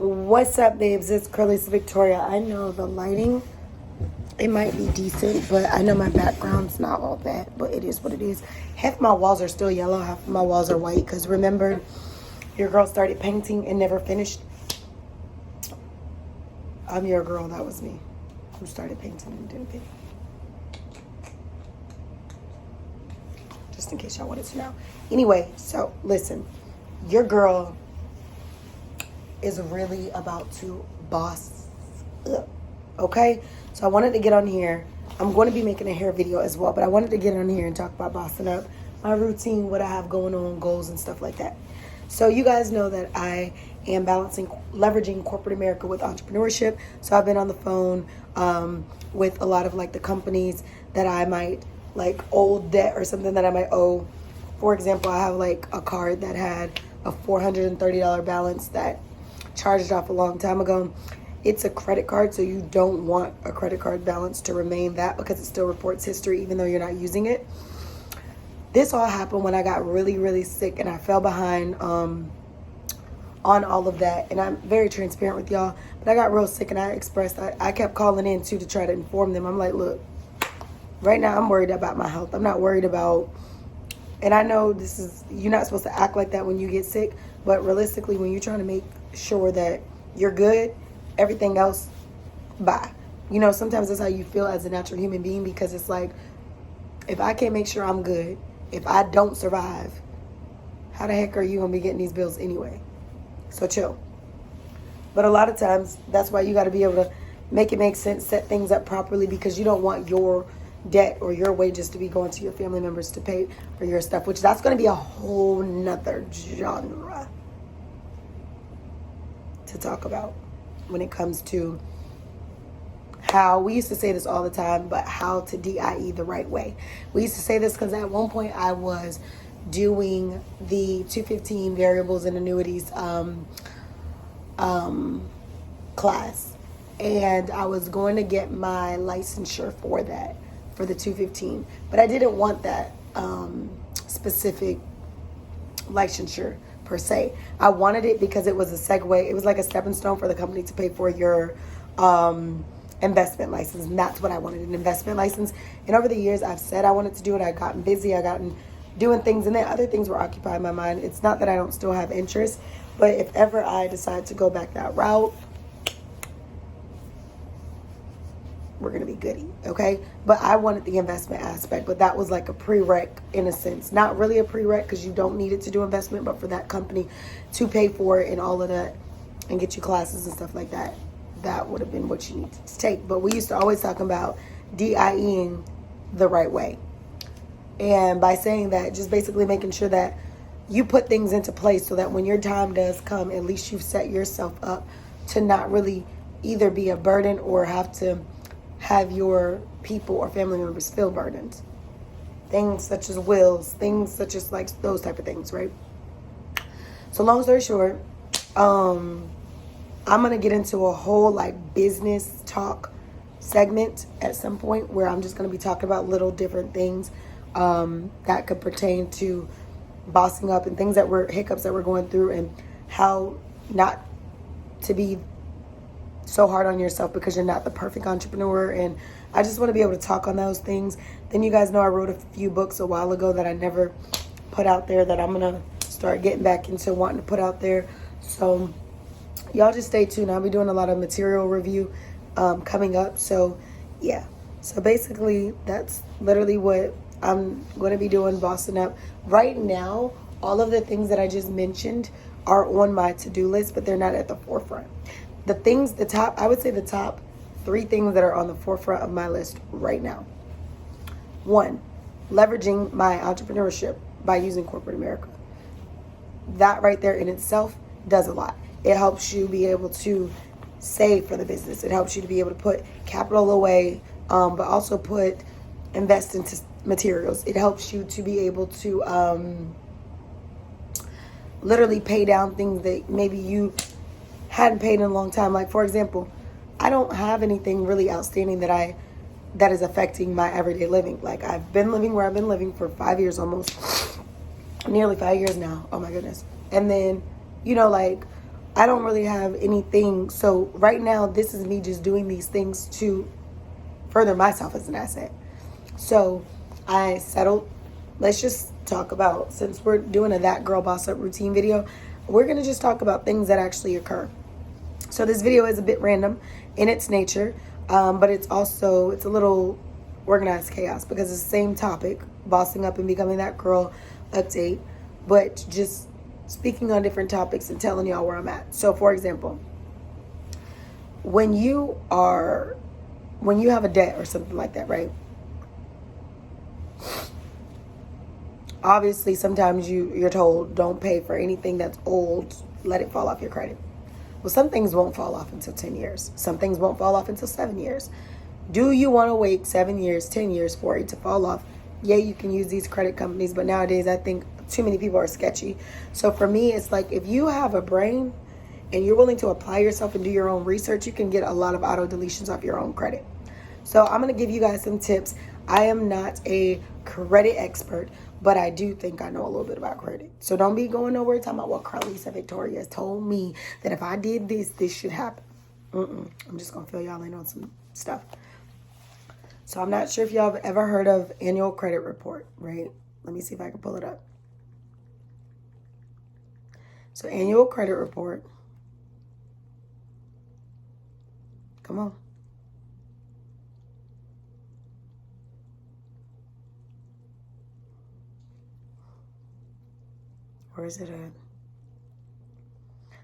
What's up, babes? It's cralisa Victoria. I know the lighting, it might be decent, but I know my background's not all that, but it is what it is. Half my walls are still yellow, half of my walls are white, because remember, your girl started painting and never finished. I'm your girl, that was me, who started painting and didn't finish. Just in case y'all wanted to know. Anyway, so listen, your girl is really about to boss up, okay? So I wanted to get on here. I'm going to be making a hair video as well, but I wanted to get on here and talk about bossing up, my routine, what I have going on, goals and stuff like that. So you guys know that I am leveraging corporate America with entrepreneurship. So I've been on the phone with a lot of like the companies that I might like old debt or something that I might owe. For example, I have like a card that had a $430 balance that charged off a long time ago. It's a credit card, so you don't want a credit card balance to remain that because it still reports history even though you're not using it. This all happened when I got really, really sick and I fell behind on all of that. And I'm very transparent with y'all, but I got real sick and I kept calling in too to try to inform them. I'm like, look, right now I'm worried about my health. I'm not worried about, and I know you're not supposed to act like that when you get sick, but realistically, when you're trying to make sure that you're good, everything else, bye. You know, sometimes that's how you feel as a natural human being, because it's like, if I can't make sure I'm good, if I don't survive, how the heck are you gonna be getting these bills anyway? So chill. But a lot of times, that's why you gotta be able to make it make sense, set things up properly, because you don't want your debt or your wages to be going to your family members to pay for your stuff, which that's going to be a whole nother genre to talk about when it comes to how, we used to say this all the time, but how to DIE the right way. We used to say this because at one point I was doing the 215 variables and annuities class, and I was going to get my licensure for that, for the 215, but I didn't want that specific licensure per se. I wanted it because it was a segue. It was like a stepping stone for the company to pay for your investment license, and that's what I wanted, an investment license. And over the years, I've said I wanted to do it. I've gotten busy. I've gotten doing things, and then other things were occupying my mind. It's not that I don't still have interest, but if ever I decide to go back that route, we're gonna be goody, okay? But I wanted the investment aspect, but that was like a prereq in a sense. Not really a prereq because you don't need it to do investment, but for that company to pay for it and all of that and get you classes and stuff like that, that would have been what you needed to take. But we used to always talk about DIEing the right way. And by saying that, just basically making sure that you put things into place so that when your time does come, at least you've set yourself up to not really either be a burden or have to have your people or family members feel burdened. Things such as wills, things such as like those type of things, right? So long story short, I'm gonna get into a whole like business talk segment at some point where I'm just gonna be talking about little different things that could pertain to bossing up and things that were hiccups that we're going through, and how not to be so hard on yourself because you're not the perfect entrepreneur. And I just want to be able to talk on those things. Then you guys know I wrote a few books a while ago that I never put out there, that I'm gonna start getting back into wanting to put out there. So y'all just stay tuned. I'll be doing a lot of material review coming up. So yeah, so basically that's literally what I'm going to be doing, bossing up. Right now, all of the things that I just mentioned are on my to-do list, but they're not at the forefront. I would say the top 3 things that are on the forefront of my list right now. 1, leveraging my entrepreneurship by using corporate America. That right there in itself does a lot. It helps you be able to save for the business. It helps you to be able to put capital away, but also invest into materials. It helps you to be able to literally pay down things that maybe you hadn't paid in a long time. Like, for example, I don't have anything really outstanding that is affecting my everyday living. Like, I've been living where I've been living for 5 years almost. Nearly 5 years now. Oh my goodness. And then, you know, like, I don't really have anything. So right now, this is me just doing these things to further myself as an asset. So I settled. Let's just talk about, since we're doing a That Girl Boss Up routine video, we're going to just talk about things that actually occur. So this video is a bit random in its nature, but it's a little organized chaos because it's the same topic, bossing up and becoming that girl update, but just speaking on different topics and telling y'all where I'm at. So for example, when you have a debt or something like that, right? Obviously, sometimes you're told don't pay for anything that's old, let it fall off your credit. Well, some things won't fall off until 10 years. Some things won't fall off until 7 years. Do you want to wait 7 years, 10 years for it to fall off? Yeah, you can use these credit companies, but nowadays I think too many people are sketchy. So for me, it's like if you have a brain and you're willing to apply yourself and do your own research, you can get a lot of auto deletions off your own credit. So I'm going to give you guys some tips. I am not a credit expert, but I do think I know a little bit about credit. So don't be going nowhere talking about what cralisa Victoria has told me that if I did this, this should happen. I'm just going to fill y'all in on some stuff. So I'm not sure if y'all have ever heard of annual credit report, right? Let me see if I can pull it up. So annual credit report. Come on. Where is it at?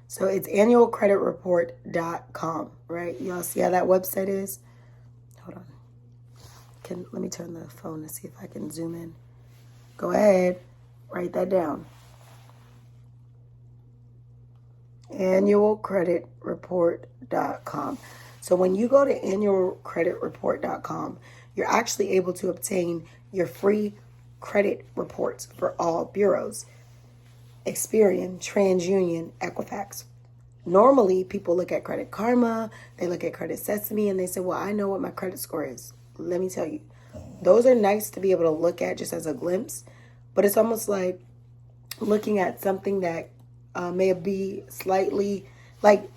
So it's annualcreditreport.com, right? Y'all see how that website is? Hold on. Let me turn the phone to see if I can zoom in. Go ahead. Write that down. Annualcreditreport.com. So when you go to annualcreditreport.com, you're actually able to obtain your free credit reports for all bureaus. Experian, TransUnion, Equifax. Normally, people look at Credit Karma, they look at Credit Sesame, and they say, well, I know what my credit score is. Let me tell you, those are nice to be able to look at just as a glimpse, but it's almost like looking at something that may be slightly,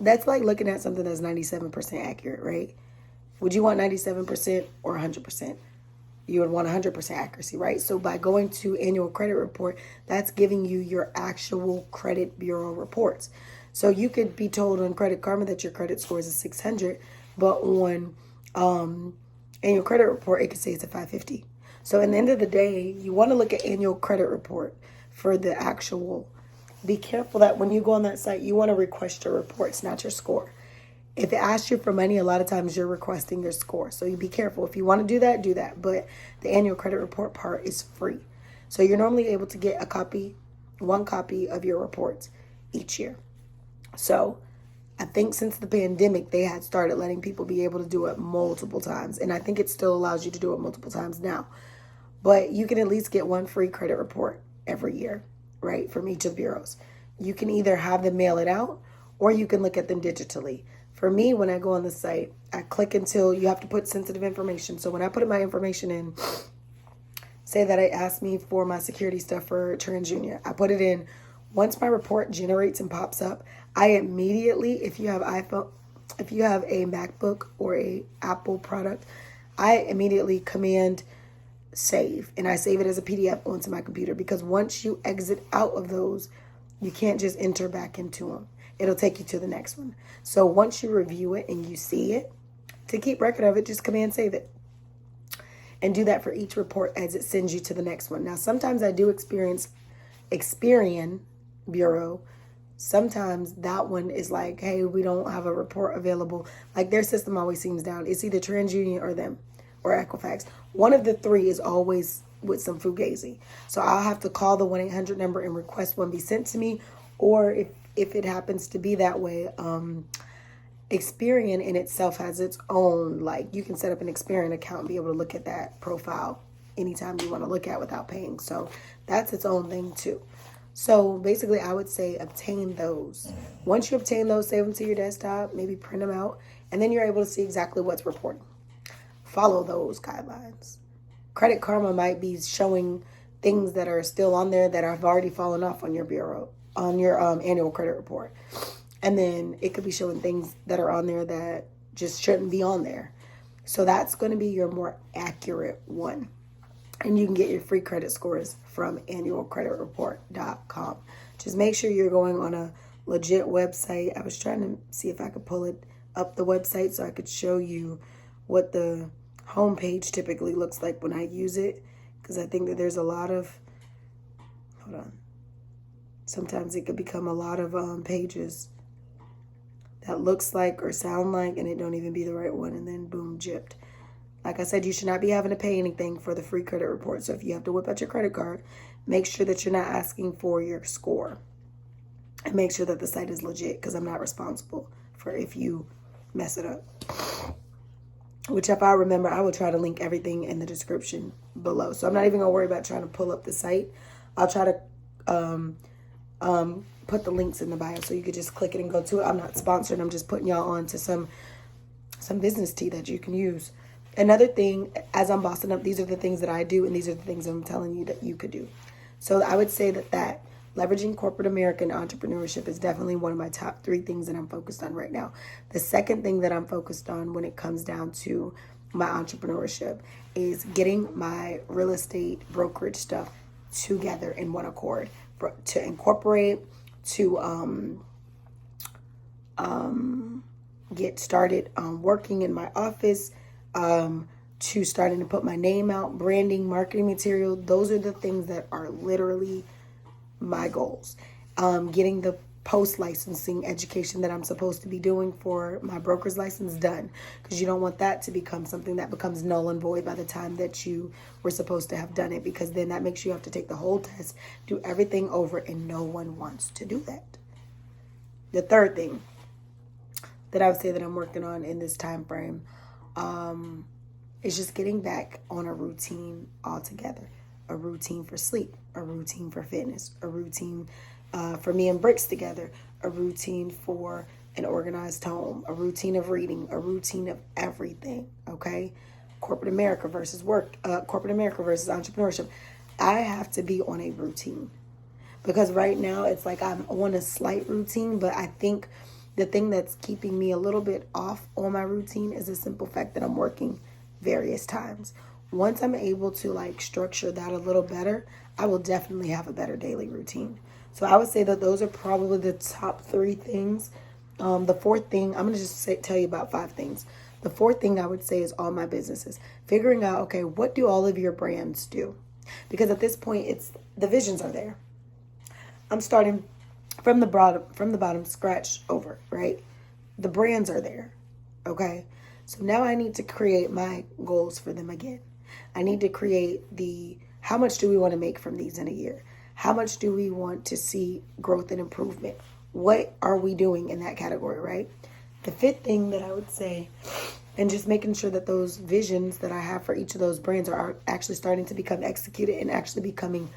that's like looking at something that's 97% accurate, right? Would you want 97% or 100%? You would want 100% accuracy, right? So by going to annual credit report, that's giving you your actual credit bureau reports. So you could be told on Credit Karma that your credit score is a 600, but on annual credit report, it could say it's a 550. So at the end of the day, you want to look at annual credit report for the actual. Be careful that when you go on that site, you want to request your reports, not your score. If it asks you for money, a lot of times you're requesting your score. So you be careful. If you want to do that, do that. But the annual credit report part is free. So you're normally able to get one copy of your reports each year. So I think since the pandemic, they had started letting people be able to do it multiple times. And I think it still allows you to do it multiple times now. But you can at least get one free credit report every year, right, from each of the bureaus. You can either have them mail it out or you can look at them digitally. For me, when I go on the site, I click until you have to put sensitive information. So when I put my information in, say that it asked me for my security stuff for TransUnion, I put it in. Once my report generates and pops up, I immediately, if you have iPhone, if you have a MacBook or a Apple product, I immediately command save, and I save it as a PDF onto my computer, because once you exit out of those, you can't just enter back into them. It'll take you to the next one. So once you review it and you see it, to keep record of it, just command save it. And do that for each report as it sends you to the next one. Now, sometimes I do experience Experian Bureau. Sometimes that one is like, hey, we don't have a report available. Like their system always seems down. It's either TransUnion or them or Equifax. One of the three is always with some fugazi. So I'll have to call the 1-800 number and request one be sent to me. Or if it happens to be that way, Experian in itself has its own, like you can set up an Experian account and be able to look at that profile anytime you want to look at without paying. So that's its own thing too. So basically I would say obtain those. Once you obtain those, save them to your desktop, maybe print them out, and then you're able to see exactly what's reporting. Follow those guidelines. Credit Karma might be showing things that are still on there that have already fallen off on your bureau, on your annual credit report. And then it could be showing things that are on there that just shouldn't be on there. So that's going to be your more accurate one. And you can get your free credit scores from annualcreditreport.com. Just make sure you're going on a legit website. I was trying to see if I could pull it up the website so I could show you what the homepage typically looks like when I use it. Because I think that there's a lot of, hold on. Sometimes it could become a lot of pages that looks like or sound like, and it don't even be the right one, and then boom, gypped. Like I said, you should not be having to pay anything for the free credit report. So if you have to whip out your credit card, make sure that you're not asking for your score. And make sure that the site is legit, because I'm not responsible for if you mess it up. Which, if I remember, I will try to link everything in the description below. So I'm not even going to worry about trying to pull up the site. I'll try to put the links in the bio so you could just click it and go to it. I'm not sponsored. I'm just putting y'all on to some business tea that you can use. Another thing, as I'm bossing up, these are the things that I do, and these are the things I'm telling you that you could do. So I would say that leveraging corporate American entrepreneurship is definitely one of my top 3 things that I'm focused on right now. The second thing that I'm focused on when it comes down to my entrepreneurship is getting my real estate brokerage stuff together in one accord, to incorporate, to get started working in my office, to starting to put my name out, branding, marketing material. Those are the things that are literally my goals. Getting the post licensing education that I'm supposed to be doing for my broker's license done, because you don't want that to become something that becomes null and void by the time that you were supposed to have done it, because then that makes you have to take the whole test, do everything over, and no one wants to do that. The third thing that I would say that I'm working on in this time frame is just getting back on a routine altogether. A routine for sleep, a routine for fitness, a routine for me and Bricks together, a routine for an organized home, a routine of reading, a routine of everything, okay? Corporate America versus work, corporate America versus entrepreneurship. I have to be on a routine, because right now it's like I'm on a slight routine, but I think the thing that's keeping me a little bit off on my routine is the simple fact that I'm working various times. Once I'm able to like structure that a little better, I will definitely have a better daily routine. So I would say that those are probably the top 3 things. The fourth thing, I'm going to just tell you about 5 things. The fourth thing I would say is all my businesses. Figuring out, okay, what do all of your brands do? Because at this point, it's the visions are there. I'm starting from the bottom, scratch over, right? The brands are there, okay? So now I need to create my goals for them again. I need to create how much do we want to make from these in a year? How much do we want to see growth and improvement? What are we doing in that category, right? The fifth thing that I would say, and just making sure that those visions that I have for each of those brands are actually starting to become executed and actually becoming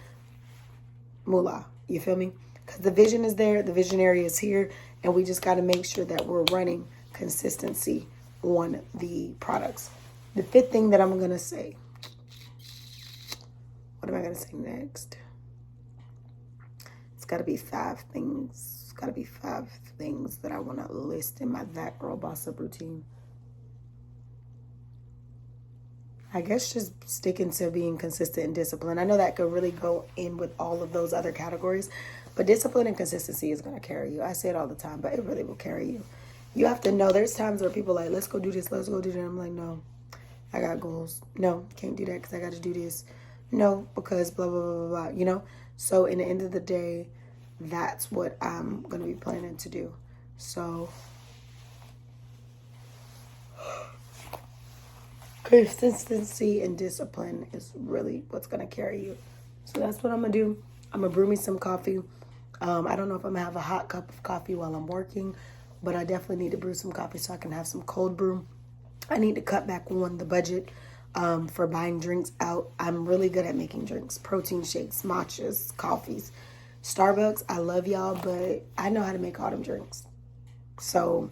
moolah. You feel me? Because the vision is there, the visionary is here, and we just got to make sure that we're running consistency on the products. The fifth thing that I'm going to say, what am I going to say next? It's got to be 5 things. It's got to be 5 things that I want to list in my That Girl Boss Up routine. I guess just sticking to being consistent and disciplined. I know that could really go in with all of those other categories, but discipline and consistency is going to carry you. I say it all the time, but it really will carry you. You have to know there's times where people are like, let's go do this, let's go do that. I'm like, no, I got goals. No, can't do that because I got to do this. No, because blah, blah, blah, blah, blah, you know? So in the end of the day, that's what I'm going to be planning to do. So consistency and discipline is really what's going to carry you. So that's what I'm going to do. I'm going to brew me some coffee. I don't know if I'm going to have a hot cup of coffee while I'm working, but I definitely need to brew some coffee so I can have some cold brew. I need to cut back on the budget for buying drinks out. I'm really good at making drinks, protein shakes, matchas, coffees. Starbucks, I love y'all, but I know how to make all them drinks. So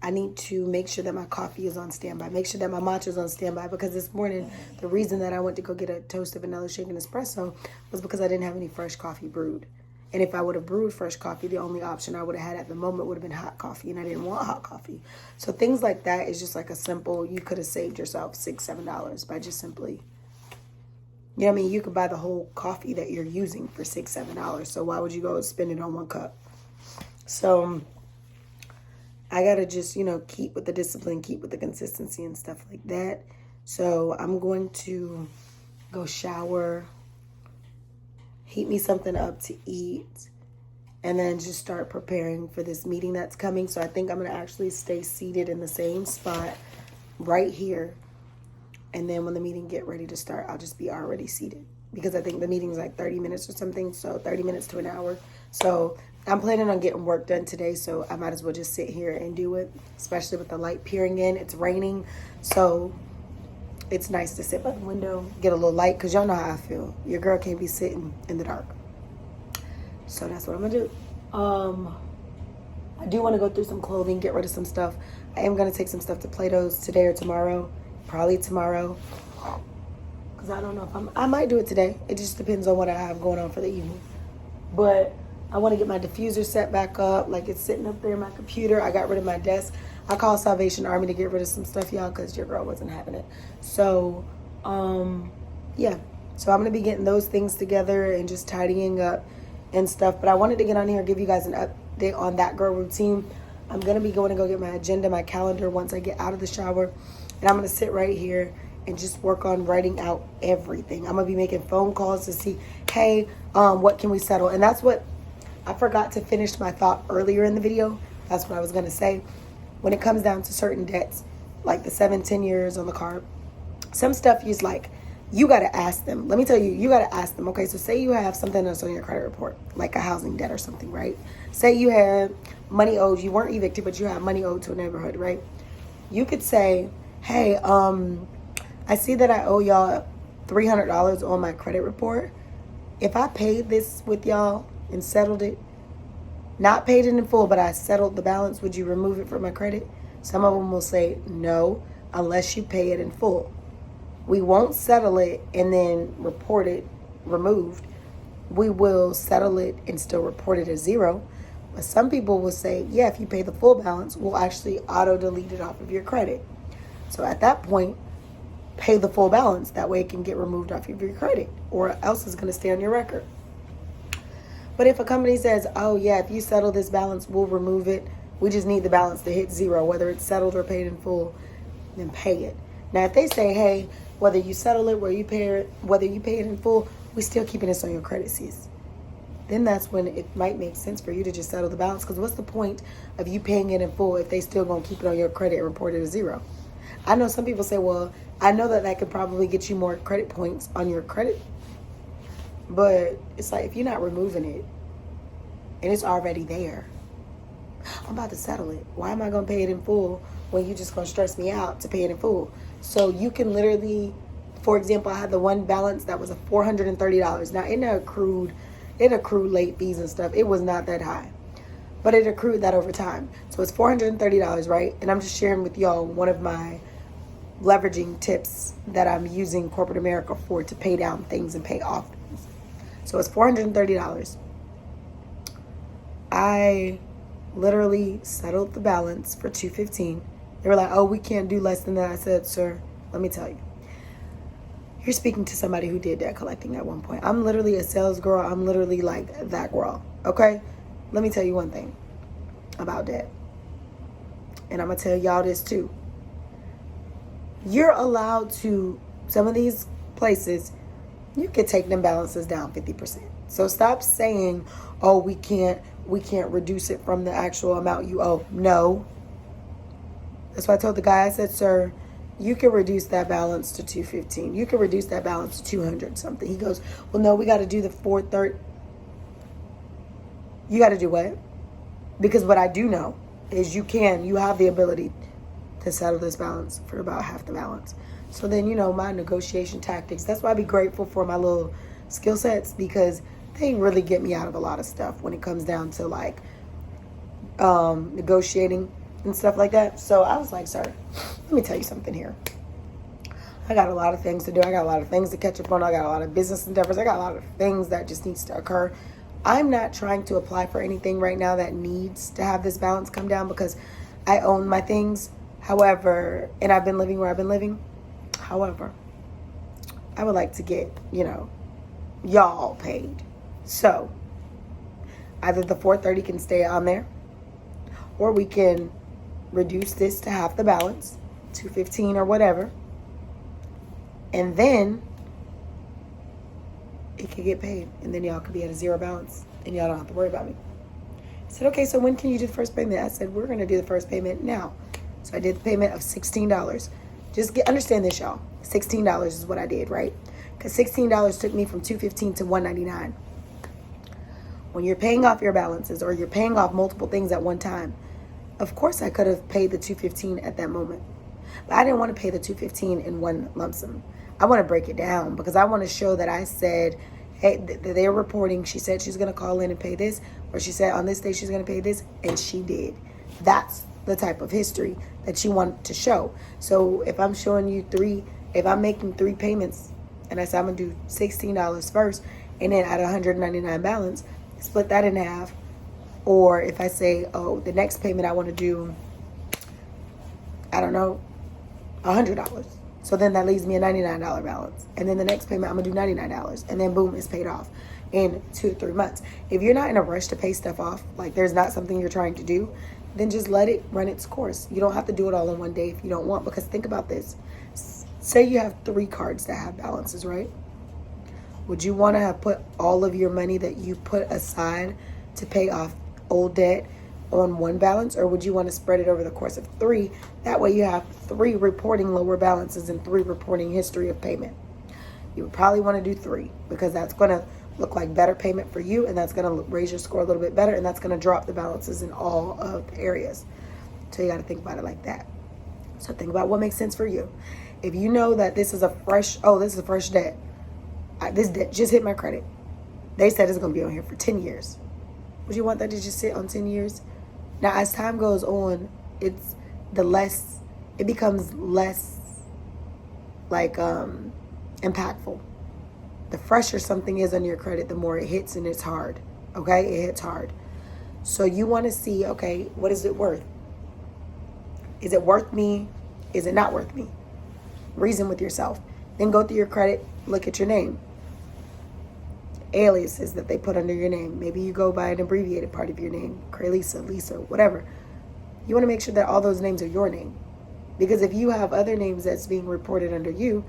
I need to make sure that my coffee is on standby, make sure that my matcha is on standby, because this morning, the reason that I went to go get a toasted vanilla shake and espresso was because I didn't have any fresh coffee brewed. And if I would have brewed fresh coffee, the only option I would have had at the moment would have been hot coffee, and I didn't want hot coffee. So things like that is just like a simple, you could have saved yourself $6-7 by just simply, you know what I mean? You could buy the whole coffee that you're using for $6-7. So why would you go spend it on one cup? So I got to just, you know, keep with the discipline, keep with the consistency and stuff like that. So I'm going to go shower, heat me something up to eat, and then just start preparing for this meeting that's coming. So I think I'm going to actually stay seated in the same spot right here. And then when the meeting get ready to start, I'll just be already seated, because I think the meeting's like 30 minutes or something. So 30 minutes to an hour. So I'm planning on getting work done today, so I might as well just sit here and do it, especially with the light peering in. It's raining, so it's nice to sit by the window, get a little light, because y'all know how I feel. Your girl can't be sitting in the dark. So that's what I'm going to do. I do want to go through some clothing, get rid of some stuff. I am going to take some stuff to Plato's today or tomorrow. Probably tomorrow. Because I don't know if I might do it today. It just depends on what I have going on for the evening. But I want to get my diffuser set back up. Like, it's sitting up there in my computer. I got rid of my desk. I called Salvation Army to get rid of some stuff, y'all, because your girl wasn't having it. So, yeah. So I'm going to be getting those things together and just tidying up and stuff. But I wanted to get on here and give you guys an update on That Girl routine. I'm going to be going to go get my agenda, my calendar once I get out of the shower. And I'm going to sit right here and just work on writing out everything. I'm going to be making phone calls to see, hey, what can we settle? And that's what I forgot to finish my thought earlier in the video. That's what I was going to say. When it comes down to certain debts, like the 7-10 years on the car, some stuff is like, you got to ask them. Let me tell you, you got to ask them. Okay, so say you have something that's on your credit report, like a housing debt or something, right? Say you had money owed. You weren't evicted, but you had money owed to a neighborhood, right? You could say, hey, I see that I owe y'all $300 on my credit report. If I paid this with y'all and settled it, not paid it in full, but I settled the balance, would you remove it from my credit? Some of them will say no, unless you pay it in full. We won't settle it and then report it removed. We will settle it and still report it as zero. But some people will say, yeah, if you pay the full balance, we'll actually auto-delete it off of your credit. So at that point, pay the full balance. That way it can get removed off of your credit, or else it's going to stay on your record. But if a company says, oh yeah, if you settle this balance, we'll remove it. We just need the balance to hit zero, whether it's settled or paid in full, then pay it. Now, if they say, hey, whether you settle it, whether you pay it in full, we still keeping this on your credit, sis. Then that's when it might make sense for you to just settle the balance. Because what's the point of you paying it in full if they still going to keep it on your credit and report it as zero? I know some people say, well, I know that could probably get you more credit points on your credit. But it's like, if you're not removing it and it's already there, I'm about to settle it. Why am I going to pay it in full when you just going to stress me out to pay it in full? So you can literally, for example, I had the one balance that was a $430. Now, it accrued late fees and stuff. It was not that high, but it accrued that over time. So it's $430, right? And I'm just sharing with y'all one of my leveraging tips that I'm using corporate America for to pay down things and pay off things. So it's $430. I literally settled the balance for $215. They were like, oh, we can't do less than that. I said, sir, let me tell you. You're speaking to somebody who did debt collecting at one point. I'm literally a sales girl. I'm literally like that girl, okay? Let me tell you one thing about debt. And I'm going to tell y'all this too. You're allowed to, some of these places, you can take them balances down 50%. So stop saying, oh, we can't reduce it from the actual amount you owe. No. That's why I told the guy, I said, sir, you can reduce that balance to $215. You can reduce that balance to $200 something. He goes, well, no, we got to do the $430. You got to do what? Because what I do know is you have the ability to settle this balance for about half the balance. So then, my negotiation tactics, that's why I be grateful for my little skill sets, because they really get me out of a lot of stuff when it comes down to like negotiating and stuff like that. So I was like, sir, let me tell you something here. I got a lot of things to do. I got a lot of things to catch up on. I got a lot of business endeavors. I got a lot of things that just needs to occur. I'm not trying to apply for anything right now that needs to have this balance come down because I own my things. However, and I've been living where I've been living. However, I would like to get, y'all paid. So either the 430 can stay on there, or we can reduce this to half the balance, 215 or whatever, and then it could get paid, and then y'all could be at a zero balance, and y'all don't have to worry about me. I said, okay, so when can you do the first payment? I said, we're going to do the first payment now. So I did the payment of $16. Just understand this, y'all. $16 is what I did, right? Because $16 took me from $215 to $199. When you're paying off your balances or you're paying off multiple things at one time, of course I could have paid the $215 at that moment. But I didn't want to pay the $215 in one lump sum. I want to break it down because I want to show that I said, hey, they're reporting. She said she's going to call in and pay this, or she said on this day she's going to pay this, and she did. That's the type of history that you want to show. So if I'm showing you if I'm making 3 payments, and I said I'm going to do $16 first, and then at $199 balance, split that in half. Or if I say, oh, the next payment I want to do, I don't know, $100. So then that leaves me a $99 balance. And then the next payment, I'm going to do $99. And then boom, it's paid off in 2 to 3 months. If you're not in a rush to pay stuff off, like there's not something you're trying to do, then just let it run its course. You don't have to do it all in one day if you don't want. Because think about this. Say you have 3 cards that have balances, right? Would you want to have put all of your money that you put aside to pay off old debt on one balance, or would you want to spread it over the course of 3? That way you have 3 reporting lower balances and 3 reporting history of payment. You would probably want to do 3 because that's going to look like better payment for you, and that's going to raise your score a little bit better, and that's going to drop the balances in all of the areas. So you got to think about it like that. So think about what makes sense for you. If you know that this is a fresh debt. This debt just hit my credit. They said it's going to be on here for 10 years. Would you want that to just sit on 10 years? Now, as time goes on, it becomes less like impactful. The fresher something is on your credit, the more it hits, and it's hard. Okay? It hits hard. So you want to see, okay, what is it worth? Is it worth me? Is it not worth me? Reason with yourself. Then go through your credit, look at your name. Aliases that they put under your name. Maybe you go by an abbreviated part of your name, cralisa, Lisa, whatever. You want to make sure that all those names are your name. Because if you have other names that's being reported under you,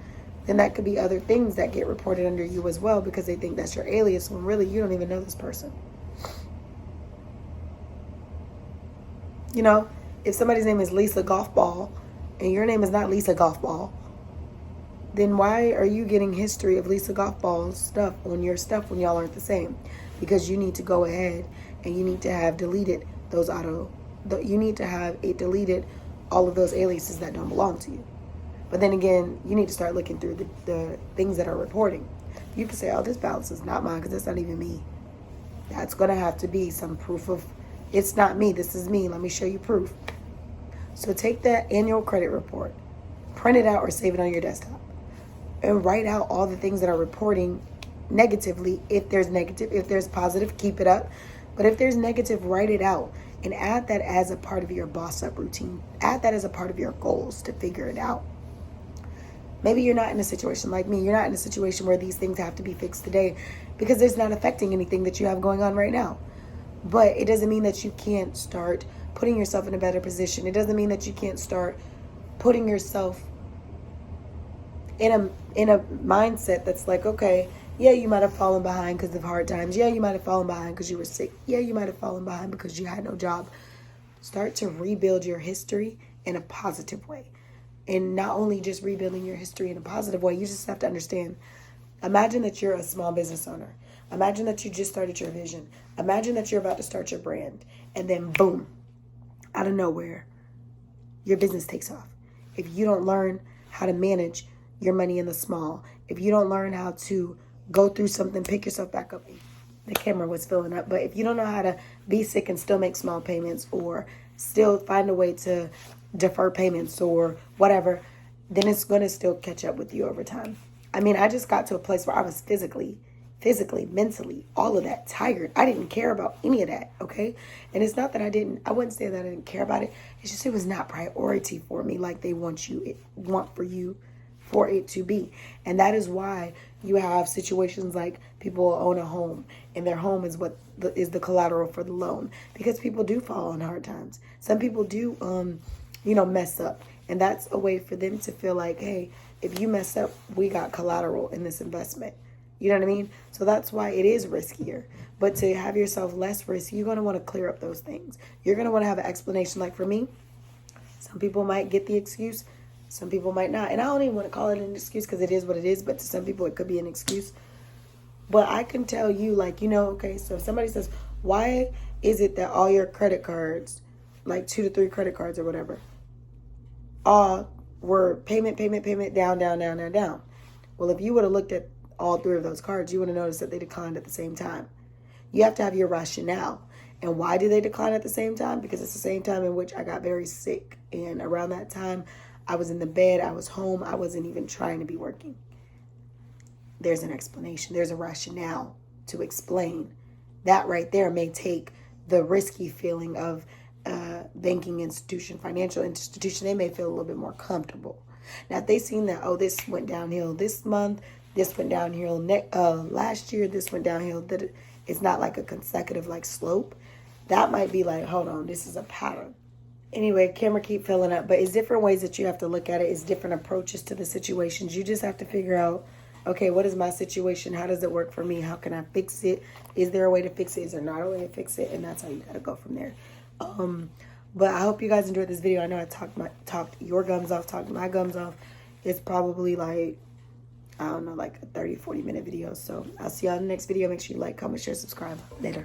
then that could be other things that get reported under you as well because they think that's your alias when really you don't even know this person. If somebody's name is Lisa Golf Ball and your name is not Lisa Golf Ball, then why are you getting history of Lisa Golf Ball's stuff on your stuff when y'all aren't the same? Because you need to go ahead and you need to have deleted you need to have it deleted all of those aliases that don't belong to you. But then again, you need to start looking through the things that are reporting. You can say, oh, this balance is not mine because it's not even me. That's going to have to be some proof of, it's not me, this is me. Let me show you proof. So take that annual credit report, print it out or save it on your desktop, and write out all the things that are reporting negatively. If there's negative, if there's positive, keep it up. But if there's negative, write it out and add that as a part of your boss up routine. Add that as a part of your goals to figure it out. Maybe you're not in a situation like me. You're not in a situation where these things have to be fixed today because it's not affecting anything that you have going on right now. But it doesn't mean that you can't start putting yourself in a better position. It doesn't mean that you can't start putting yourself in a mindset that's like, okay, yeah, you might have fallen behind because of hard times. Yeah, you might have fallen behind because you were sick. Yeah, you might have fallen behind because you had no job. Start to rebuild your history in a positive way. And not only just rebuilding your history in a positive way, you just have to understand. Imagine that you're a small business owner. Imagine that you just started your vision. Imagine that you're about to start your brand. And then boom, out of nowhere, your business takes off. If you don't learn how to manage your money in the small, if you don't learn how to go through something, pick yourself back up. The camera was filling up. But if you don't know how to be sick and still make small payments or still find a way to defer payments or whatever, then it's going to still catch up with you over time. I mean, I just got to a place where I was physically physically, mentally, all of that, tired. I didn't care about any of that, okay? And it's not that I wouldn't say that I didn't care about it. It's just it was not priority for me like they want for you for it to be. And that is why you have situations like people own a home and their home is what is the collateral for the loan, because people do fall on hard times. Some people do mess up, and that's a way for them to feel like, hey, if you mess up, we got collateral in this investment. You know what I mean? So that's why it is riskier. But to have yourself less risky, you're going to want to clear up those things. You're going to want to have an explanation. Like for me, some people might get the excuse, some people might not. And I don't even want to call it an excuse because it is what it is. But to some people, it could be an excuse. But I can tell you, like, okay, so if somebody says, why is it that all your credit cards, like 2 to 3 credit cards or whatever, all were payment, down, down, down, down, down. Well, if you would have looked at all 3 of those cards, you would have noticed that they declined at the same time. You have to have your rationale. And why do they decline at the same time? Because it's the same time in which I got very sick. And around that time, I was in the bed, I was home, I wasn't even trying to be working. There's an explanation. There's a rationale to explain. That right there may take the risky feeling of banking institution, financial institution. They may feel a little bit more comfortable. Now, if they seen that, oh, this went downhill this month, this went downhill last year, this went downhill, that it's not like a consecutive like slope, that might be like, hold on, this is a pattern. Anyway, camera keep filling up, but it's different ways that you have to look at it. It's different approaches to the situations. You just have to figure out, okay, what is my situation? How does it work for me? How can I fix it? Is there a way to fix it? Is there not a way to fix it? And that's how you got to go from there. But I hope you guys enjoyed this video. I know I talked your gums off, talked my gums off. It's probably like, I don't know, like a 30, 40-minute video. So I'll see y'all in the next video. Make sure you like, comment, share, subscribe. Later.